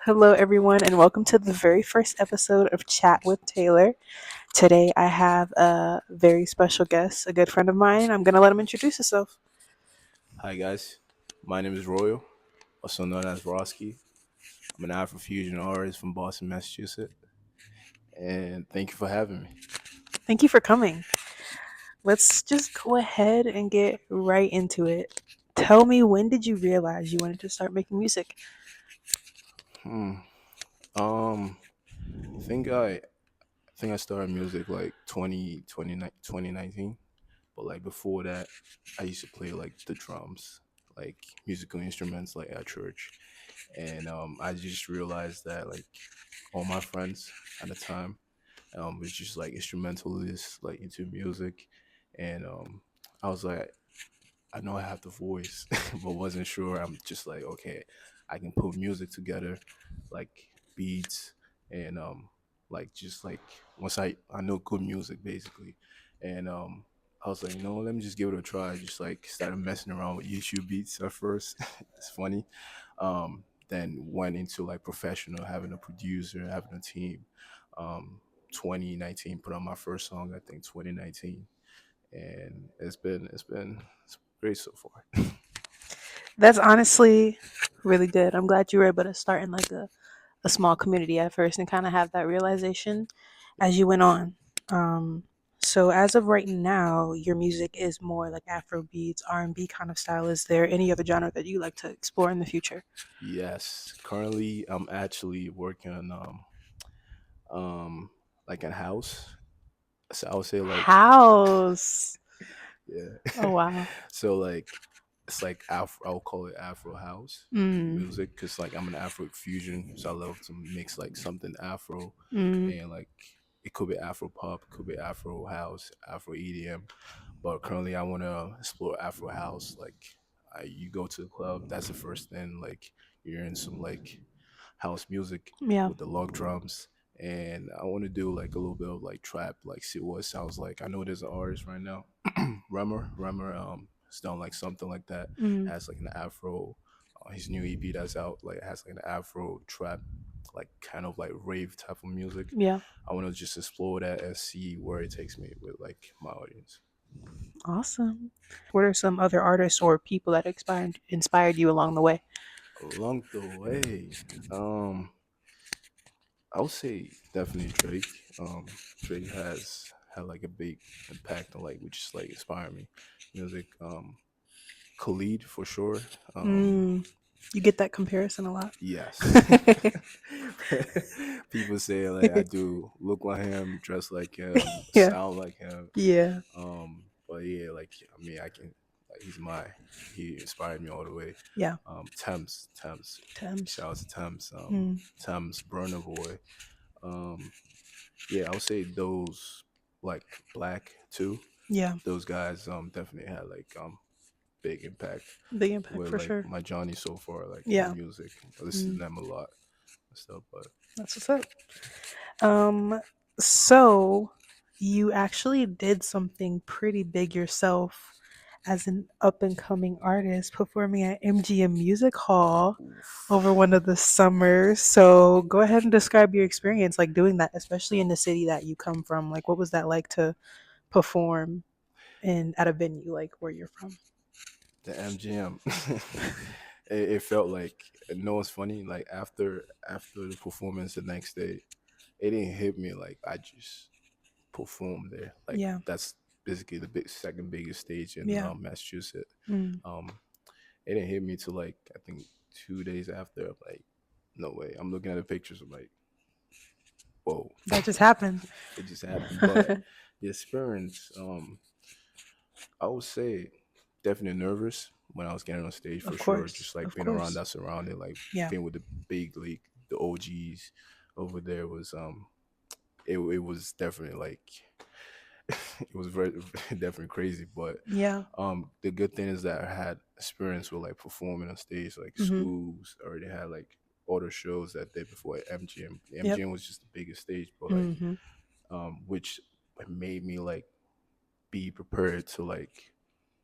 Hello, everyone, and welcome to the very first episode of Chat with Taylor. Today, I have a very special guest, a good friend of mine. I'm going to let him introduce himself. Hi guys, my name is Royal, also known as Rosky. I'm an Afrofusion artist from Boston, Massachusetts, and thank you for having me. Thank you for coming. Let's just go ahead and get right into it. Tell me, when did you realize you wanted to start making music? Hmm. Um, I think I started music like 2019, but like before that, I used to play like the drums, like musical instruments, like at church, and I just realized that like all my friends at the time was just like instrumentalists, like into music, and I was like, I know I have the voice, but wasn't sure. I'm just like, okay, I can put music together, like beats and like just like once I know good music basically, and I was like, let me just give it a try. Just like started messing around with YouTube beats at first. It's funny. Then went into like professional, having a producer, having a team. Um, 2019 put on my first song. I think 2019, and it's great so far. That's honestly really good. I'm glad you were able to start in like a small community at first and kind of have that realization as you went on. Um, so as of right now, your music is more like Afro beats, R&B kind of style. Is there any other genre that you like to explore in the future? Yes, currently I'm actually working on like a house. So I would say like House. yeah. Oh wow. So like it's like Afro. I'll call it Afro house Mm. music because like I'm an Afro fusion, so I love to mix like something Afro Mm. and like it could be Afro pop, it could be Afro house, Afro EDM. But currently, I want to explore Afro house. Like you go to the club, that's the first thing. Like you're in some like house music Yeah. with the log drums. And I want to do like a little bit of like trap, like see what it sounds like. I know there's an artist right now, Remmer, has done like something like that. Mm. Has like an Afro, his new EP that's out, like has like an Afro trap, like kind of like rave type of music. Yeah. I want to just explore that and see where it takes me with like my audience. Awesome. What are some other artists or people that inspired you along the way? Along the way, um, I would say definitely Drake. Drake has had like a big impact on like which is like inspiring me. Music. Khalid for sure. Mm. You get that comparison a lot. Yes. People say like I do look like him, dress like him, Yeah. sound like him. Yeah. But yeah, like I mean, I can like he inspired me all the way. Yeah. Thames. Thames. Shout out to Thames. Mm. Thames Burner Boy. Um, yeah, I would say those like Black too. Yeah. Those guys definitely had like big impact Big impact with for like sure. my Johnny so far, like my Yeah. music. I listen to Mm. them a lot and stuff, but That's what's up. Um, so you actually did something pretty big yourself as an up and coming artist performing at MGM Music Hall over oof. one of the summers. So go ahead and describe your experience like doing that, especially in the city that you come from. Like what was that like to perform in at a venue like where you're from? The MGM. It felt like no, it's funny. Like after the performance the next day, it didn't hit me like I just performed there. Like Yeah. that's basically the second biggest stage in Yeah. Massachusetts. Mm. Um, it didn't hit me till like I think 2 days after. I'm like, no way. I'm looking at the pictures. I'm like, whoa, That just happened. it just happened. But the experience, I would say, definitely nervous when I was getting on stage for Of sure. course. Just like Of being around course. that surrounding, like Yeah. being with the big league, the OGs over there was it was definitely like it was very definitely crazy. But Yeah. the good thing is that I had experience with like performing on stage, like Mhm. schools. I already had like other shows that day before at MGM. The Yep. MGM was just the biggest stage, but like Mhm. which made me like be prepared to like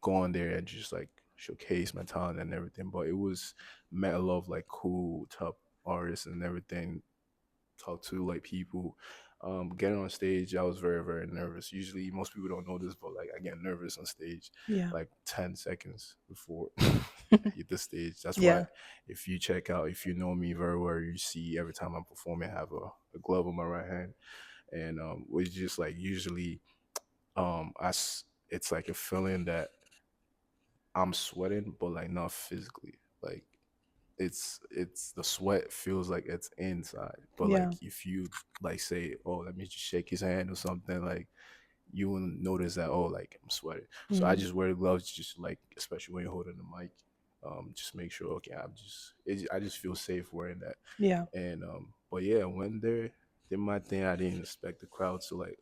go on there and just like showcase my talent and everything. But it was met a lot of like cool, tough artists and everything, talk to like people. Getting on stage, I was very, very nervous. Usually, most people don't know this, but like I get nervous on stage Yeah. like 10 seconds before I hit the stage. That's why Yeah. if you check out, if you know me very well, you see every time I'm performing, I have a glove on my right hand, and it's just like usually it's like a feeling that I'm sweating, but like not physically. Like it's the sweat feels like it's inside. But Yeah. like if you like say, oh, let me just shake his hand or something, like you will notice that, oh, like I'm sweating. So I Mm. just wear the gloves, just like especially when you're holding the mic. Just make sure, okay, I just feel safe wearing that. Yeah. And but yeah, when they're did my thing, I didn't expect the crowd to like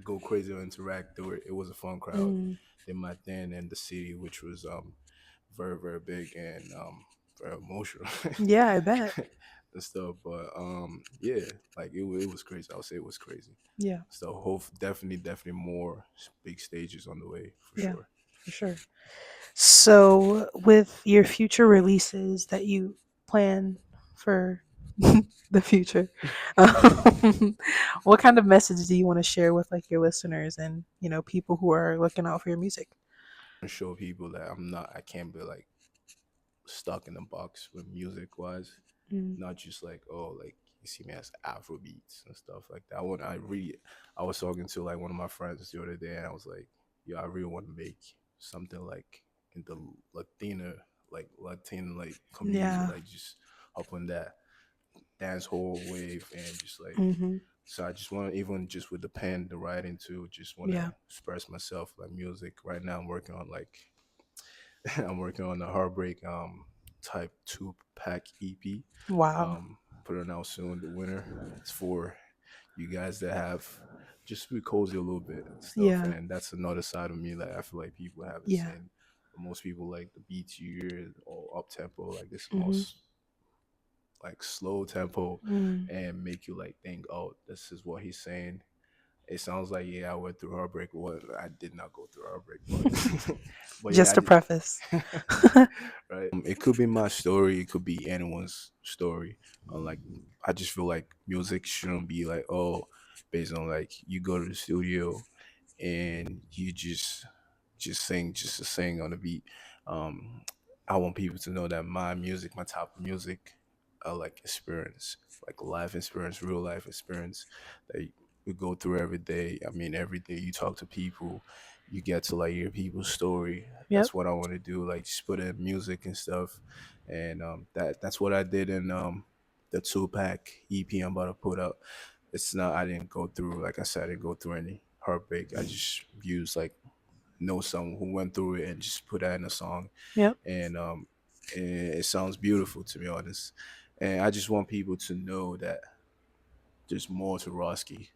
go crazy or interact. It was a fun crowd. Mm. Did my thing in the city, which was very, very big and very emotional Yeah, I bet. and stuff. But yeah, like it was crazy. I would say it was crazy. Yeah. So hope definitely more big stages on the way for Yeah, sure. for sure. So, with your future releases that you plan for the future, what kind of message do you want to share with like your listeners and people who are looking out for your music? And show people that I can't be like stuck in a box with music wise. Mm. Not just like, oh, like you see me as Afro beats and stuff like that. I was talking to like one of my friends the other day, and I was like, yo, I really want to make something like in the Latin like community, Yeah. like just up on that dance hall wave and just like. Hmm. So I just want to, even just with the pen, the writing too, just want to Yeah. express myself like music. Right now, I'm working on like I'm working on the Heartbreak type 2 pack EP. Wow. Put it out soon. The winner. It's for you guys that have just be cozy a little bit and stuff. Yeah. And that's another side of me that I feel like people haven't Yeah. seen. But most people like the beats you hear or up tempo, like this Hmm. most like slow tempo, Mm. and make you like think, oh, this is what he's saying. It sounds like, yeah, I went through heartbreak. Well, I did not go through heartbreak, but but yeah, Just a preface. right. It could be my story. It could be anyone's story. Like I just feel like music shouldn't be like, oh, based on like you go to the studio and you just sing just to sing on the beat. Um, I want people to know that my music, my type of music, like experience, like life experience, real life experience that we go through every day. I mean, every day you talk to people, you get to like hear people's story. Yep. That's what I want to do. Like just put in music and stuff, and that's what I did in the 2 pack EP I'm about to put up. It's not. I didn't go through, like I said, I didn't go through any heartbreak. I just used like know someone who went through it and just put that in a song, Yep. and it sounds beautiful to be honest. And I just want people to know that there's more to Rosky.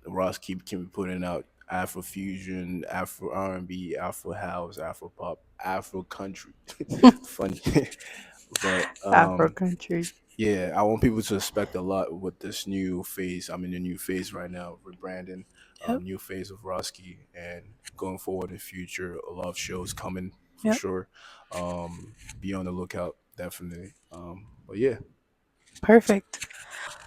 Rosky can be putting out Afro fusion, Afro R&B, Afro house, Afro pop, Afro country. Funny, but Afro country. yeah, I want people to expect a lot with this new phase. I'm in a new phase right now, rebranding, Yep. new phase of Rosky, and going forward in the future, a lot of shows coming for Yep. sure. Be on the lookout, definitely. But yeah, Perfect.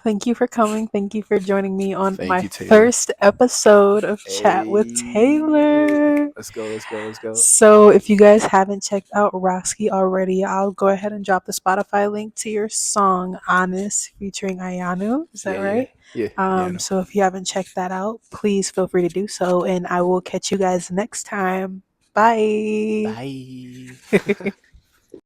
Thank you for coming. Thank you for joining me on thank my you, Taylor. first episode of Chat with Hey, Taylor. let's go, let's go, let's go. So, if you guys haven't checked out Rosky already, I'll go ahead and drop the Spotify link to your song Honest featuring Ayanu. Is that Yeah, yeah, right? yeah, yeah. No. So, if you haven't checked that out, please feel free to do so. And I will catch you guys next time. Bye. Bye.